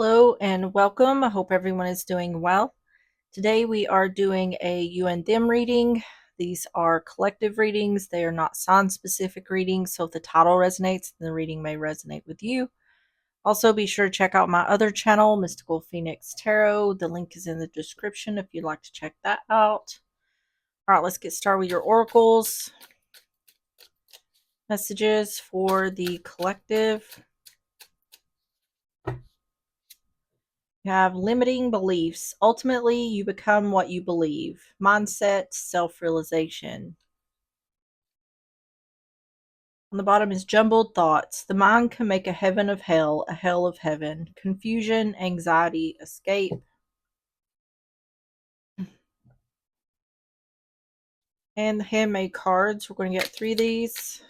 Hello and welcome. I hope everyone is doing well. Today we are doing a you and them reading. These are collective readings. They are not sign-specific readings, so if the title resonates, then the reading may resonate with you. Also, be sure to check out my other channel, Mystical Phoenix Tarot. The link is in the description if you'd like to check that out. All right, let's get started with your oracles. Messages for the collective. You have limiting beliefs. Ultimately, you become what you believe. Mindset, self-realization. On the bottom is jumbled thoughts. The mind can make a heaven of hell, a hell of heaven. Confusion, anxiety, escape. And the handmade cards. We're going to get 3 of these.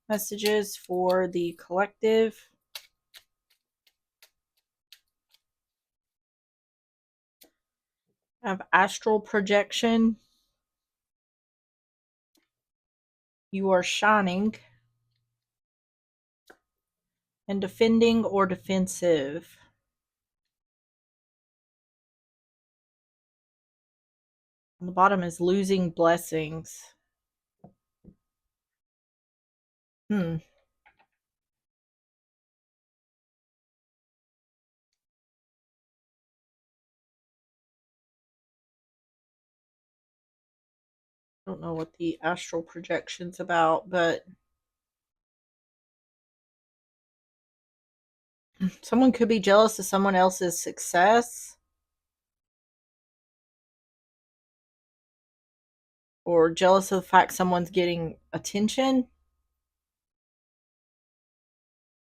Messages for the collective. I have astral projection. You are shining. And defending or defensive. On the bottom is losing blessings. I don't know what the astral projection's about, but someone could be jealous of someone else's success or jealous of the fact someone's getting attention.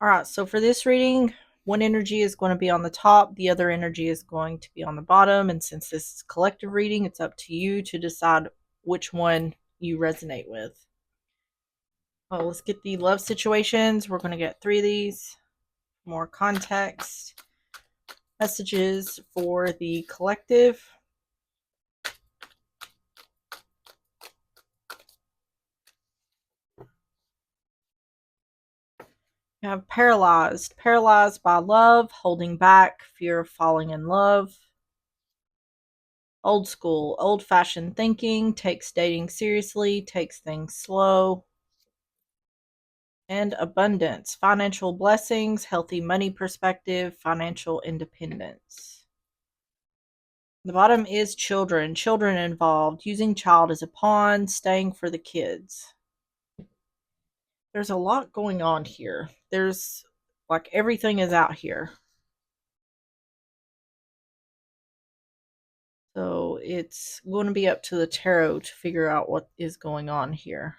All right, so for this reading, one energy is going to be on the top, the other energy is going to be on the bottom. And since this is collective reading, it's up to you to decide which one you resonate with. Oh, let's get the love situations. We're going to get 3 of these. More context. Messages for the collective. You have paralyzed. Paralyzed by love, holding back, fear of falling in love. Old school, old-fashioned thinking, takes dating seriously, takes things slow. And abundance, financial blessings, healthy money perspective, financial independence. The bottom is children. Children involved, using child as a pawn, staying for the kids. There's a lot going on here. There's like everything is out here. So it's going to be up to the tarot to figure out what is going on here.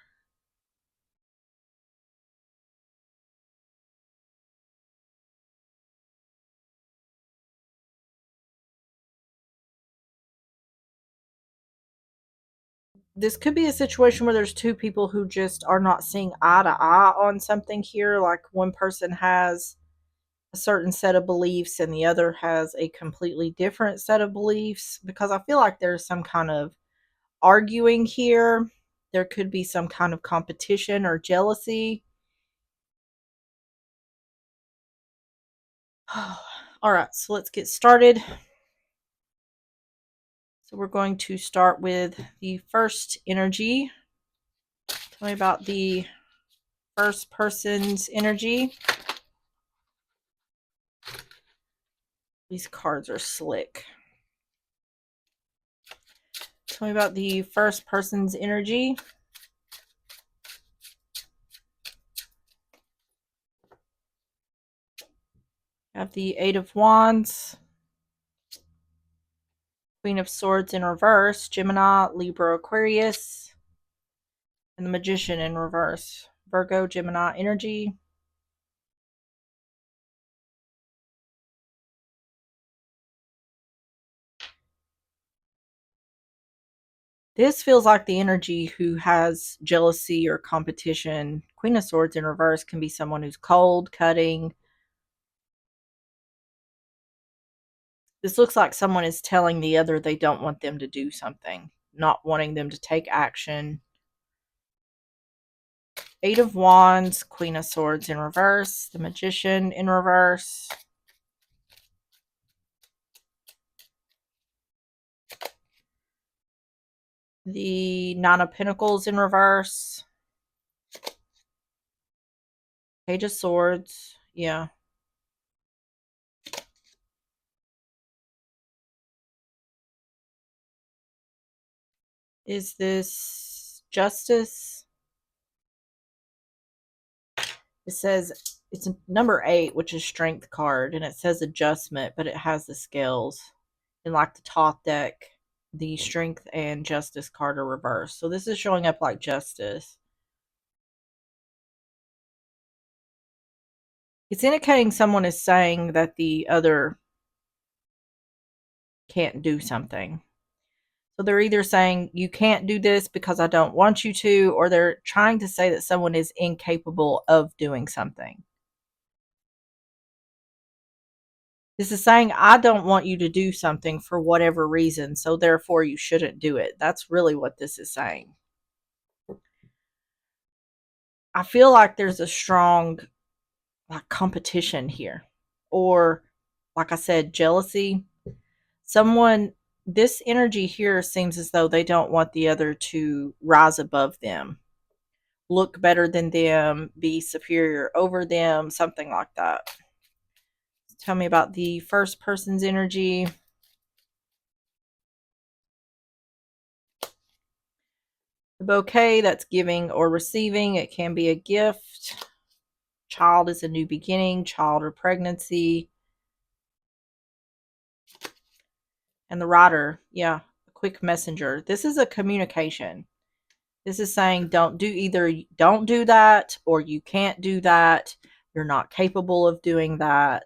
This could be a situation where there's 2 people who just are not seeing eye to eye on something here. Like one person has a certain set of beliefs and the other has a completely different set of beliefs, because I feel like there's some kind of arguing here. There could be some kind of competition or jealousy. All right, so let's get started. So we're going to start with the first energy. Tell me about the first person's energy. These cards are slick. Tell me about the first person's energy. Have the 8 of Wands. Queen of Swords in reverse. Gemini, Libra, Aquarius. And the Magician in reverse. Virgo, Gemini energy. This feels like the energy who has jealousy or competition. Queen of Swords in reverse can be someone who's cold, cutting. This looks like someone is telling the other they don't want them to do something, not wanting them to take action. 8 of Wands, Queen of Swords in reverse, the Magician in reverse. The Nine of Pentacles in reverse. Page of Swords. Yeah. Is this Justice? It says it's number 8, which is Strength card, and it says Adjustment, but it has the scales. And like the top deck, the Strength and Justice card are reversed. So this is showing up like Justice. It's indicating someone is saying that the other can't do something. So they're either saying, you can't do this because I don't want you to, or they're trying to say that someone is incapable of doing something. This is saying, I don't want you to do something for whatever reason, so therefore you shouldn't do it. That's really what this is saying. I feel like there's a strong competition here. Or, like I said, jealousy. Someone, this energy here seems as though they don't want the other to rise above them, look better than them, be superior over them, something like that. Tell me about the first person's energy. The bouquet, that's giving or receiving. It can be a gift. Child is a new beginning, child or pregnancy. And the rider, yeah, a quick messenger. This is a communication. This is saying don't do that, or you can't do that. You're not capable of doing that.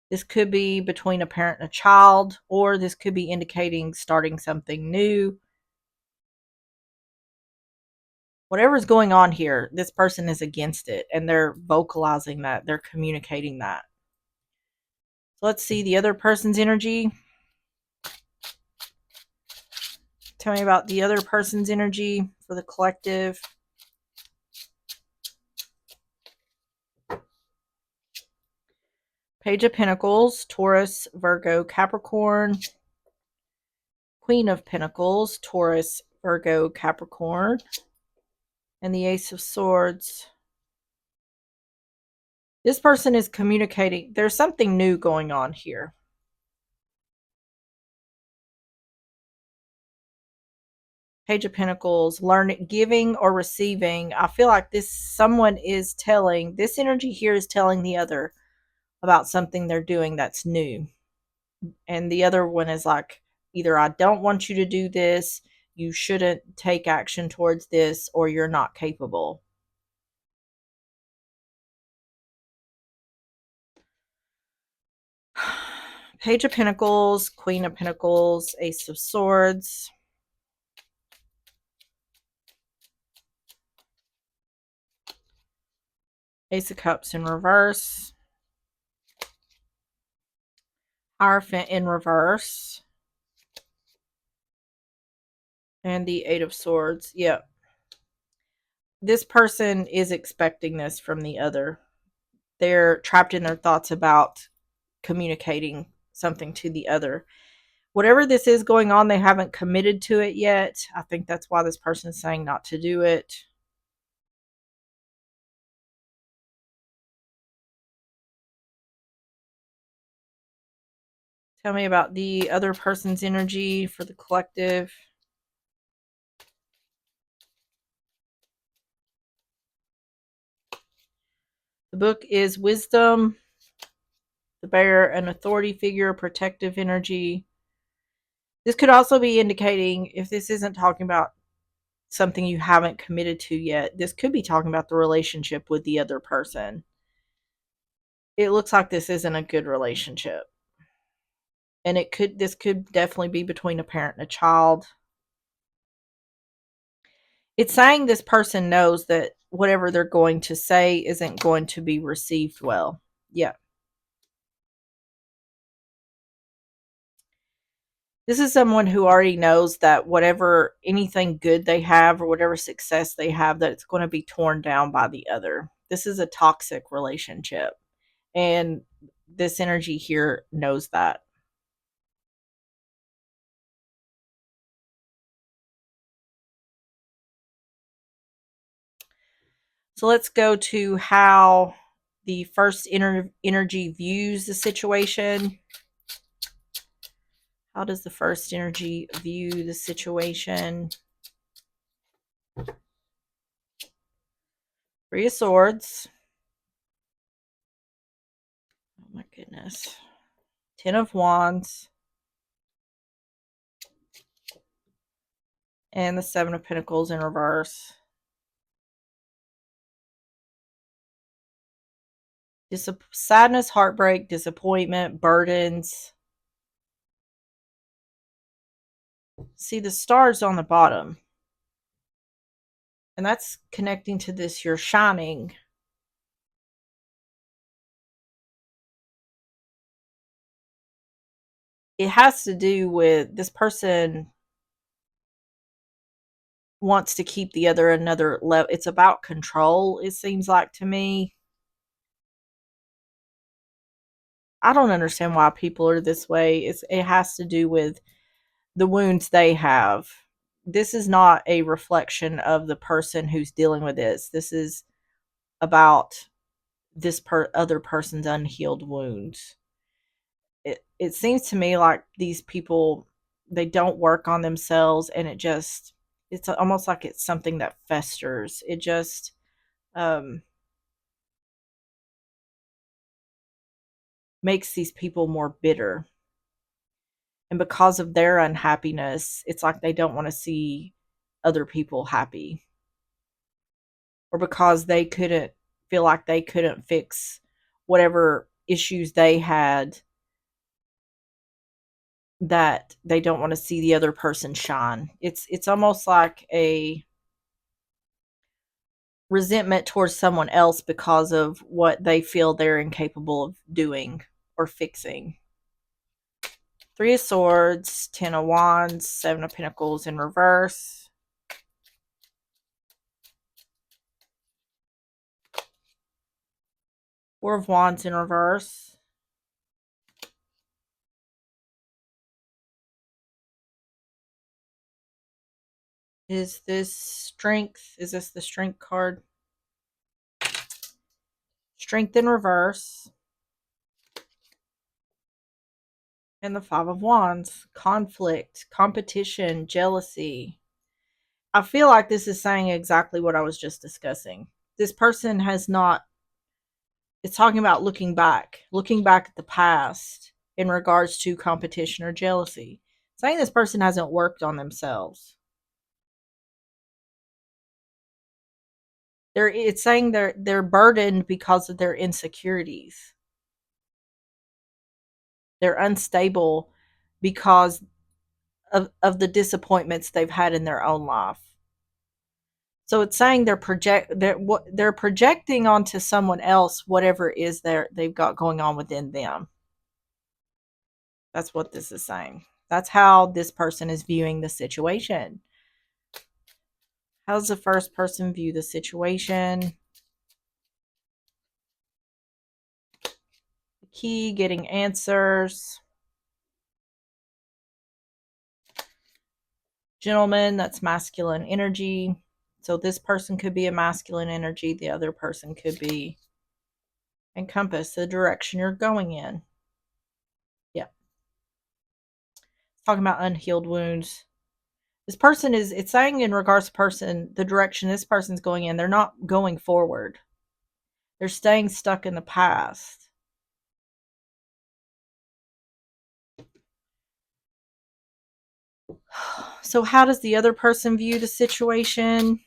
This could be between a parent and a child, or this could be indicating starting something new. Whatever's going on here, this person is against it, and they're vocalizing that. They're communicating that. So let's see the other person's energy. Tell me about the other person's energy for the collective. Page of Pentacles, Taurus, Virgo, Capricorn. Queen of Pentacles, Taurus, Virgo, Capricorn. And the Ace of Swords. This person is communicating. There's something new going on here. Page of Pentacles, learning, giving or receiving. I feel like someone is telling, this energy here is telling the other about something they're doing that's new. And the other one is like, either I don't want you to do this, you shouldn't take action towards this, or you're not capable. Page of Pentacles, Queen of Pentacles, Ace of Swords. Ace of Cups in reverse. Hierophant in reverse. And the Eight of Swords. Yep. This person is expecting this from the other. They're trapped in their thoughts about communicating something to the other. Whatever this is going on, they haven't committed to it yet. I think that's why this person is saying not to do it. Tell me about the other person's energy for the collective. The book is Wisdom. The bear, an authority figure, protective energy. This could also be indicating, if this isn't talking about something you haven't committed to yet, this could be talking about the relationship with the other person. It looks like this isn't a good relationship. And this could definitely be between a parent and a child. It's saying this person knows that whatever they're going to say isn't going to be received well. Yeah. This is someone who already knows that whatever, anything good they have or whatever success they have, that it's going to be torn down by the other. This is a toxic relationship. And this energy here knows that. So let's go to how the first energy views the situation. How does the first energy view the situation? Three of Swords. Oh my goodness. Ten of Wands. And the Seven of Pentacles in reverse. Sadness, heartbreak, disappointment, burdens. See the stars on the bottom. And that's connecting to this, you're shining. It has to do with this person wants to keep the other another level. It's about control, it seems like to me. I don't understand why people are this way. It has to do with the wounds they have. This is not a reflection of the person who's dealing with this. This is about this other person's unhealed wounds. It seems to me like these people, they don't work on themselves, and it's almost like it's something that festers. It just um makes these people more bitter, and because of their unhappiness, it's like they don't want to see other people happy, or because they couldn't feel like they couldn't fix whatever issues they had, that they don't want to see the other person shine. It's almost like a resentment towards someone else because of what they feel they're incapable of doing or fixing. Three of Swords, Ten of Wands, Seven of Pentacles in reverse. Four of Wands in reverse. Is this Strength? Is this the Strength card? Strength in reverse. And the Five of Wands. Conflict, competition, jealousy. I feel like this is saying exactly what I was just discussing. This person has not, it's talking about looking back at the past in regards to competition or jealousy. Saying this person hasn't worked on themselves. It's saying they're burdened because of their insecurities. They're unstable because of the disappointments they've had in their own life. So it's saying they're projecting onto someone else whatever it is they've got going on within them. That's what this is saying. That's how this person is viewing the situation. How does the first person view the situation? The key, getting answers. Gentleman, that's masculine energy. So this person could be a masculine energy. The other person could be. And compass, the direction you're going in. Yeah. Talking about unhealed wounds. This person is, it's saying in regards to person, the direction this person's going in, they're not going forward. They're staying stuck in the past. So how does the other person view the situation?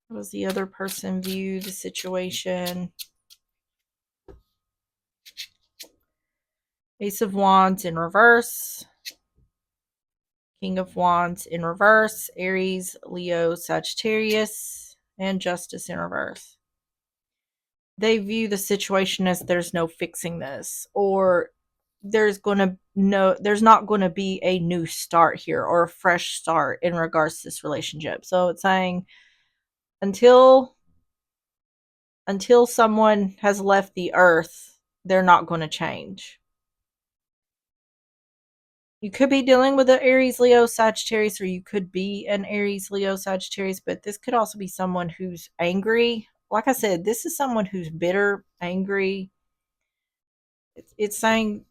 How does the other person view the situation? Ace of Wands in reverse. King of Wands in reverse. Aries, Leo, Sagittarius. And Justice in reverse. They view the situation as there's no fixing this, or there's not going to be a new start here or a fresh start in regards to this relationship. So it's saying until someone has left the earth, they're not going to change. You could be dealing with an Aries, Leo, Sagittarius, or you could be an Aries, Leo, Sagittarius, but this could also be someone who's angry. Like I said, this is someone who's bitter, angry. It's saying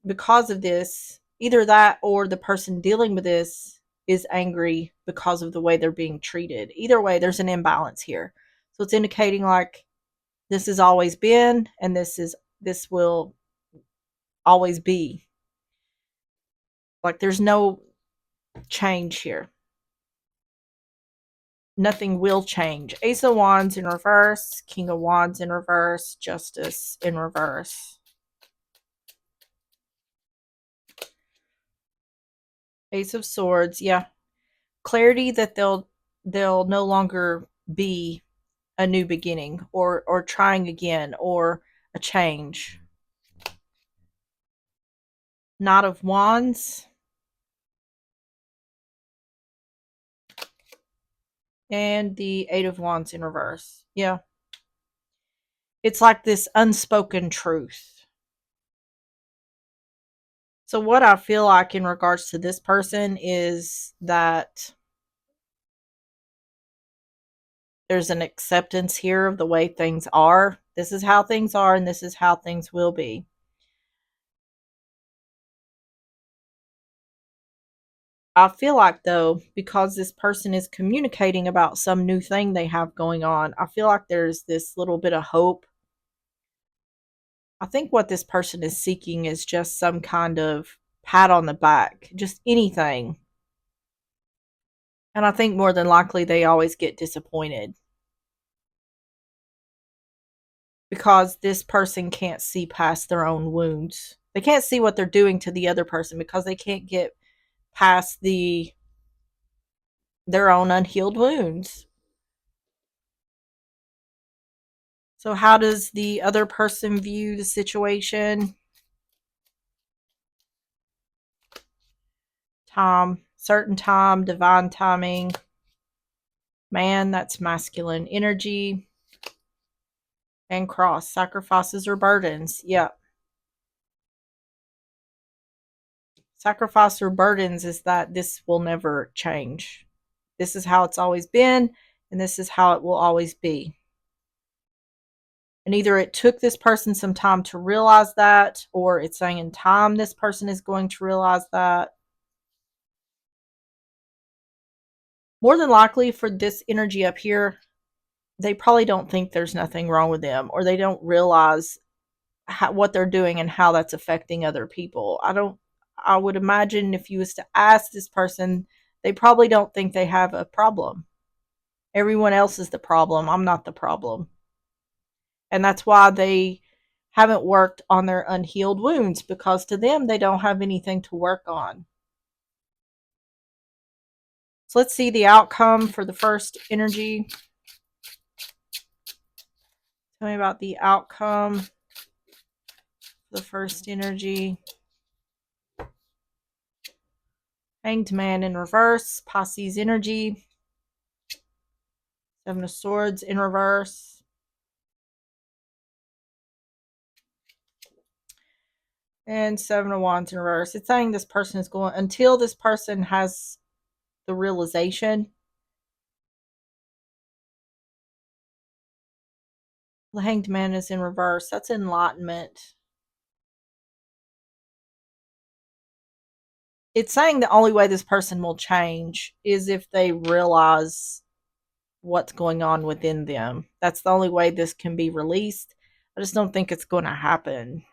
because of this, either that or the person dealing with this is angry because of the way they're being treated. Either way, there's an imbalance here. So it's indicating like this has always been and this will always be. Like there's no change here. Nothing will change. Ace of Wands in reverse, King of Wands in reverse, Justice in reverse. Ace of Swords, yeah. Clarity that they'll no longer be a new beginning or trying again or a change. Knight of Wands and the Eight of Wands in reverse. Yeah. It's like this unspoken truth. So what I feel like in regards to this person is that there's an acceptance here of the way things are. This is how things are and this is how things will be. I feel like though, because this person is communicating about some new thing they have going on, I feel like there's this little bit of hope. I think what this person is seeking is just some kind of pat on the back, just anything. And I think more than likely they always get disappointed because this person can't see past their own wounds. They can't see what they're doing to the other person because they can't get past their own unhealed wounds. So how does the other person view the situation? Time, certain time, divine timing. Man, that's masculine energy. And cross, sacrifices or burdens. Yep. Sacrifice or burdens is that this will never change. This is how it's always been, and this is how it will always be. And either it took this person some time to realize that, or it's saying in time this person is going to realize that. More than likely for this energy up here, they probably don't think there's nothing wrong with them, or they don't realize what they're doing and how that's affecting other people. I would imagine if you was to ask this person, they probably don't think they have a problem. Everyone else is the problem. I'm not the problem. And that's why they haven't worked on their unhealed wounds, because to them, they don't have anything to work on. So let's see the outcome for the first energy. Tell me about the outcome for the first energy. Hanged Man in reverse, Pisces energy. Seven of Swords in reverse. And Seven of Wands in reverse. It's saying this person is going, until this person has the realization. The Hanged Man is in reverse. That's enlightenment. It's saying the only way this person will change is if they realize what's going on within them. That's the only way this can be released. I just don't think it's going to happen.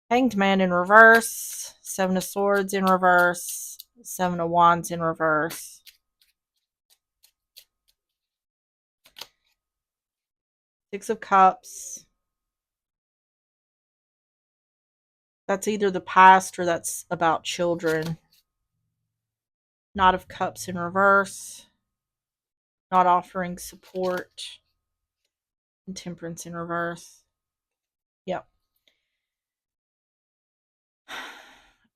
Hanged Man in reverse. Seven of Swords in reverse. Seven of Wands in reverse. Six of Cups. That's either the past or that's about children. Knight of Cups in reverse. Not offering support. And Temperance in reverse. Yep.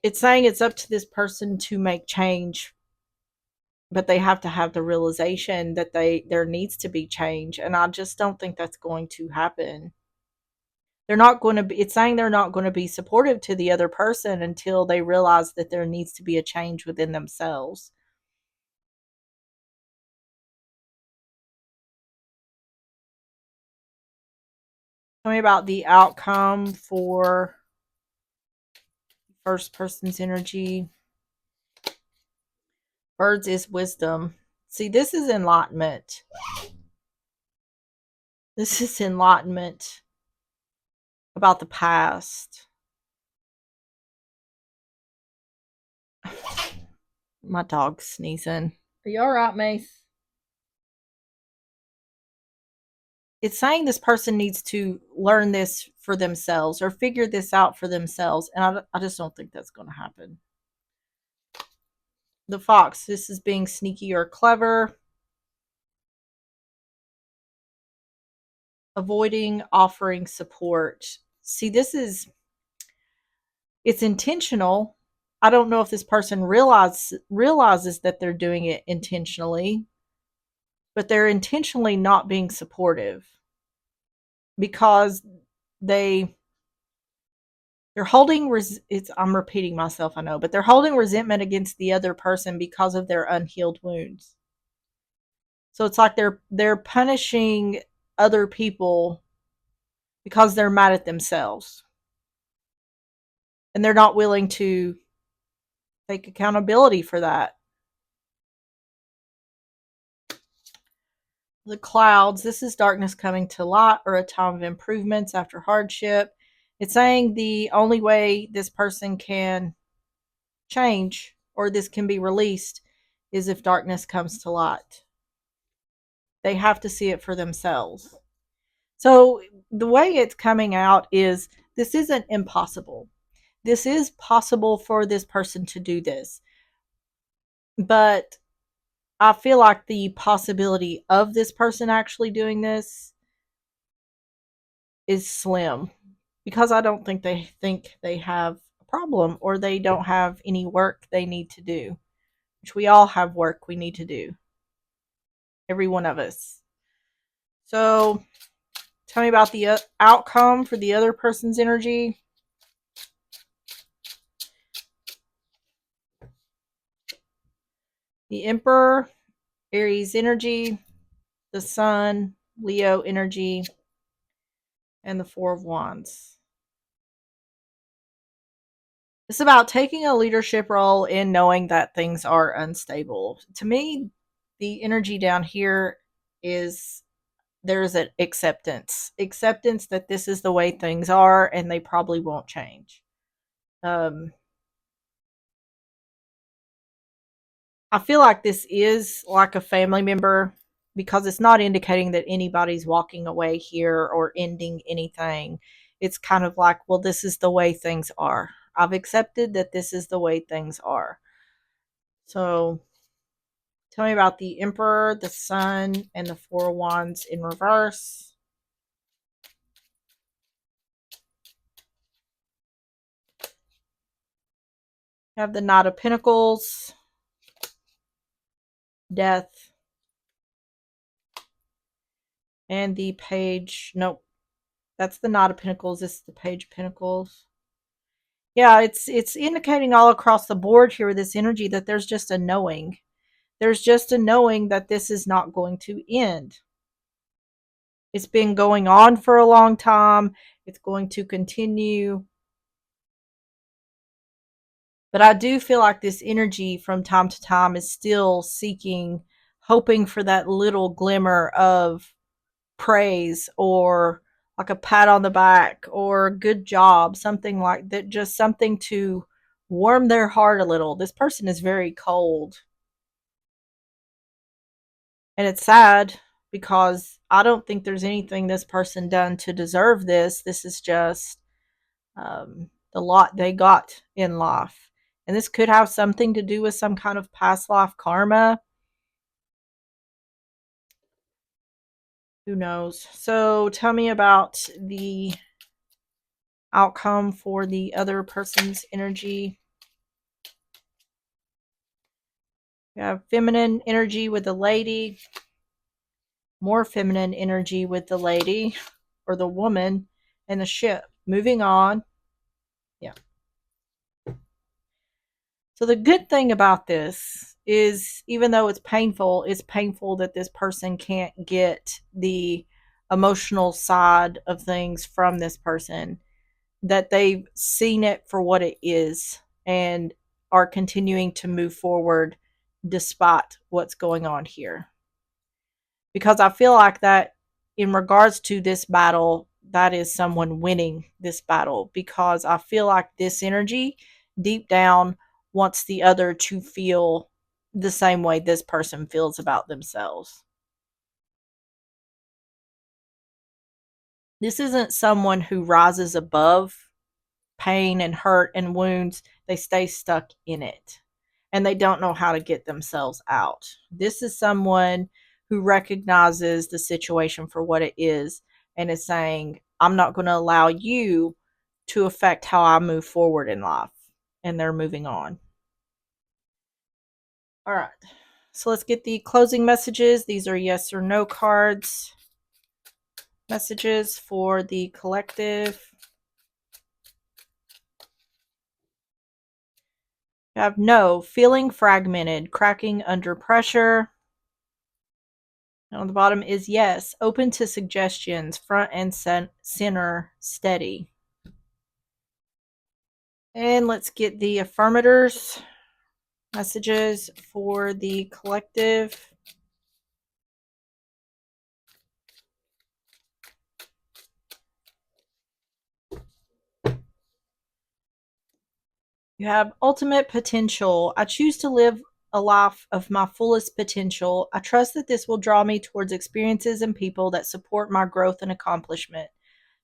It's saying it's up to this person to make change, but they have to have the realization that there needs to be change, and I just don't think that's going to happen. They're not going to be, it's saying they're not going to be supportive to the other person until they realize that there needs to be a change within themselves. Tell me about the outcome for first person's energy. Birds is wisdom. See, this is enlightenment. This is enlightenment about the past. My dog's sneezing. Are you all right, Mace? It's saying this person needs to learn this for themselves or figure this out for themselves. And I just don't think that's going to happen. The fox, this is being sneaky or clever. Avoiding offering support. See, it's intentional. I don't know if this person realizes that they're doing it intentionally, but they're intentionally not being supportive because they they're holding it's I'm repeating myself, I know, but they're holding resentment against the other person because of their unhealed wounds. So it's like they're punishing other people because they're mad at themselves. And they're not willing to take accountability for that. The clouds, this is darkness coming to light or a time of improvements after hardship. It's saying the only way this person can change or this can be released is if darkness comes to light. They have to see it for themselves. So the way it's coming out is this isn't impossible. This is possible for this person to do this. But I feel like the possibility of this person actually doing this is slim because I don't think they have a problem or they don't have any work they need to do, which we all have work we need to do. Every one of us. So tell me about the outcome for the other person's energy. The Emperor, Aries energy, the Sun, Leo energy, and the Four of Wands. It's about taking a leadership role in knowing that things are unstable. To me, the energy down here is there's an acceptance that this is the way things are and they probably won't change. I feel like this is like a family member because it's not indicating that anybody's walking away here or ending anything. It's kind of like, well, this is the way things are. I've accepted that this is the way things are. So tell me about the Emperor, the Sun, and the Four of Wands in reverse. You have the Knight of Pentacles, Death, and the Page. Nope, that's the Knight of Pentacles. This is the Page of Pentacles. Yeah, it's indicating all across the board here with this energy that there's just a knowing. There's just a knowing that this is not going to end. It's been going on for a long time. It's going to continue. But I do feel like this energy from time to time is still seeking, hoping for that little glimmer of praise or like a pat on the back or good job, something like that, just something to warm their heart a little. This person is very cold. And it's sad because I don't think there's anything this person done to deserve this. This is just the lot they got in life. And this could have something to do with some kind of past life karma. Who knows? So tell me about the outcome for the other person's energy. We have feminine energy with the lady, more feminine energy with the lady or the woman, and the ship moving on. Yeah. So the good thing about this is even though it's painful that this person can't get the emotional side of things from this person, that they've seen it for what it is and are continuing to move forward despite what's going on here. Because I feel like that in regards to this battle, that is someone winning this battle because I feel like this energy deep down wants the other to feel the same way this person feels about themselves. This isn't someone who rises above pain and hurt and wounds. They stay stuck in it and they don't know how to get themselves out. This is someone who recognizes the situation for what it is and is saying, I'm not going to allow you to affect how I move forward in life. And they're moving on. All right. So let's get the closing messages. These are yes or no cards. Messages for the collective. You have no, feeling fragmented, cracking under pressure. And on the bottom is yes, open to suggestions, front and center, steady. And let's get the affirmators messages for the collective. You have ultimate potential. I choose to live a life of my fullest potential. I trust that this will draw me towards experiences and people that support my growth and accomplishment.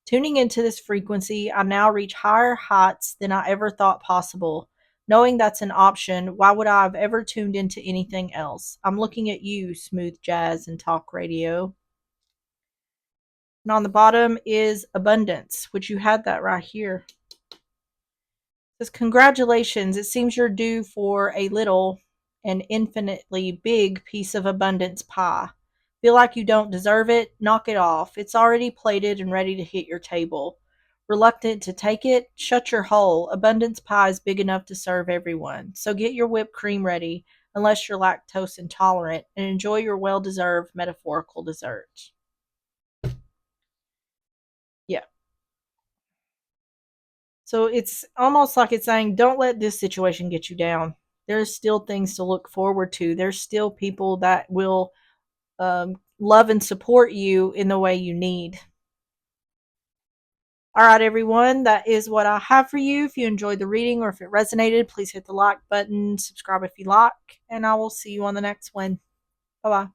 Tuning into this frequency, I now reach higher heights than I ever thought possible. Knowing that's an option, why would I have ever tuned into anything else? I'm looking at you, smooth jazz and talk radio. And on the bottom is abundance, which you had that right here. It says, congratulations, it seems you're due for a little and infinitely big piece of abundance pie. Feel like you don't deserve it? Knock it off. It's already plated and ready to hit your table. Reluctant to take it? Shut your hole. Abundance pie is big enough to serve everyone. So get your whipped cream ready, unless you're lactose intolerant, and enjoy your well-deserved metaphorical dessert. Yeah. So it's almost like it's saying, don't let this situation get you down. There's still things to look forward to. There's still people that will love and support you in the way you need. All right, everyone, that is what I have for you. If you enjoyed the reading or if it resonated, please hit the like button, subscribe if you like, and I will see you on the next one. Bye bye.